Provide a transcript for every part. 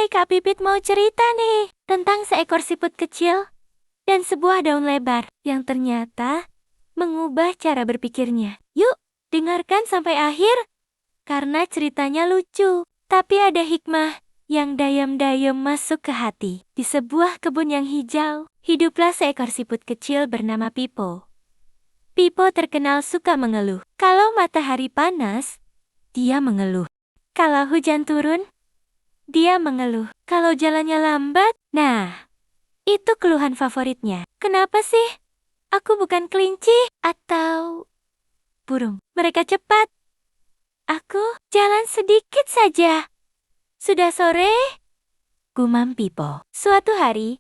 Kak Pipit mau cerita nih tentang seekor siput kecil dan sebuah daun lebar yang ternyata mengubah cara berpikirnya. Yuk, dengarkan sampai akhir karena ceritanya lucu, tapi ada hikmah yang dayam-dayam masuk ke hati. Di sebuah kebun yang hijau, hiduplah seekor siput kecil bernama Pipo. Pipo terkenal suka mengeluh. Kalau matahari panas, dia mengeluh. Kalau hujan turun, dia mengeluh. Kalau jalannya lambat, nah, itu keluhan favoritnya. Kenapa sih? Aku bukan kelinci atau burung. Mereka cepat. Aku jalan sedikit saja. Sudah sore? Gumam Pipo. Suatu hari,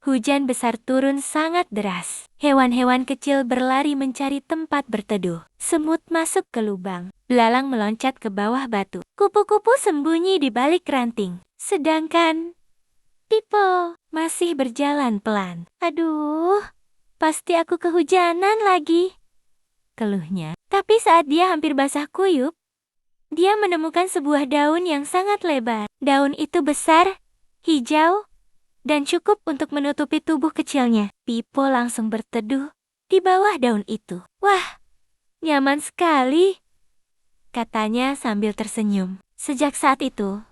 hujan besar turun sangat deras. Hewan-hewan kecil berlari mencari tempat berteduh. Semut masuk ke lubang. Belalang meloncat ke bawah batu. Kupu-kupu sembunyi di balik ranting. Sedangkan Pipo masih berjalan pelan. Aduh, pasti aku kehujanan lagi, keluhnya. Tapi saat dia hampir basah kuyup, dia menemukan sebuah daun yang sangat lebar. Daun itu besar, hijau, dan cukup untuk menutupi tubuh kecilnya. Pipo langsung berteduh di bawah daun itu. Wah, nyaman sekali, katanya sambil tersenyum. Sejak saat itu,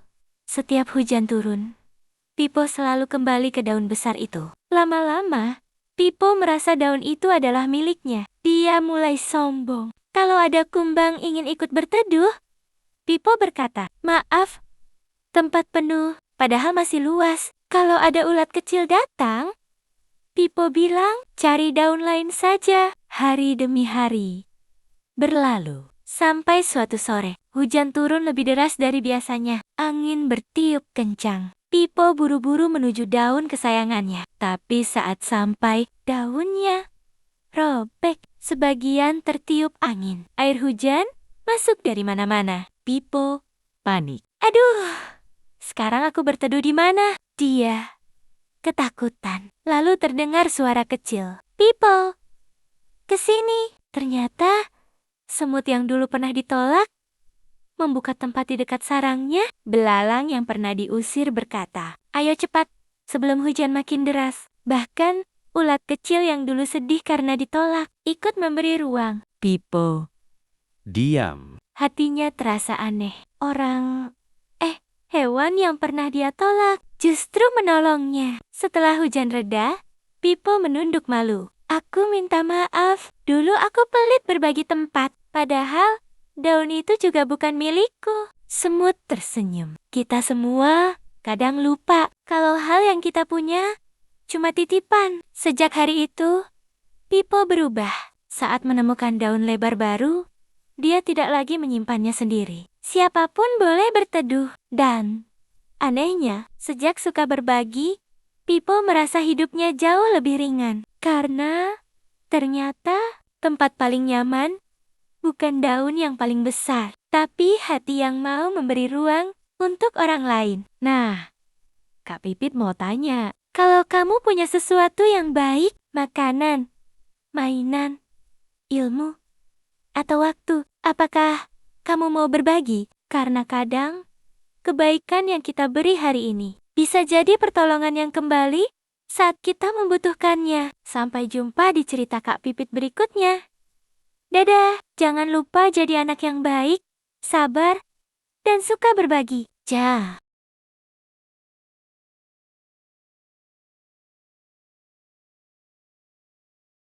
setiap hujan turun, Pipo selalu kembali ke daun besar itu. Lama-lama, Pipo merasa daun itu adalah miliknya. Dia mulai sombong. Kalau ada kumbang ingin ikut berteduh, Pipo berkata, "Maaf, tempat penuh, padahal masih luas." Kalau ada ulat kecil datang, Pipo bilang, "Cari daun lain saja." Hari demi hari berlalu. Sampai suatu sore, hujan turun lebih deras dari biasanya. Angin bertiup kencang. Pipo buru-buru menuju daun kesayangannya. Tapi saat sampai, daunnya robek. Sebagian tertiup angin. Air hujan masuk dari mana-mana. Pipo panik. Aduh, sekarang aku berteduh di mana? Dia ketakutan. Lalu terdengar suara kecil. Pipo, kesini. Ternyata semut yang dulu pernah ditolak membuka tempat di dekat sarangnya. Belalang yang pernah diusir berkata, "Ayo cepat, sebelum hujan makin deras." Bahkan, ulat kecil yang dulu sedih karena ditolak, ikut memberi ruang. Pipo diam. Hatinya terasa aneh. Hewan yang pernah dia tolak justru menolongnya. Setelah hujan reda, Pipo menunduk malu. "Aku minta maaf, dulu aku pelit berbagi tempat. Padahal, daun itu juga bukan milikku." Semut tersenyum. Kita semua kadang lupa kalau hal yang kita punya cuma titipan. Sejak hari itu, Pipo berubah. Saat menemukan daun lebar baru, dia tidak lagi menyimpannya sendiri. Siapapun boleh berteduh. Dan anehnya, sejak suka berbagi, Pipo merasa hidupnya jauh lebih ringan. Karena ternyata tempat paling nyaman bukan daun yang paling besar, tapi hati yang mau memberi ruang untuk orang lain. Nah, Kak Pipit mau tanya, kalau kamu punya sesuatu yang baik, makanan, mainan, ilmu, atau waktu, apakah kamu mau berbagi? Karena kadang, kebaikan yang kita beri hari ini bisa jadi pertolongan yang kembali saat kita membutuhkannya. Sampai jumpa di cerita Kak Pipit berikutnya. Dadah, jangan lupa jadi anak yang baik, sabar, dan suka berbagi. Ja.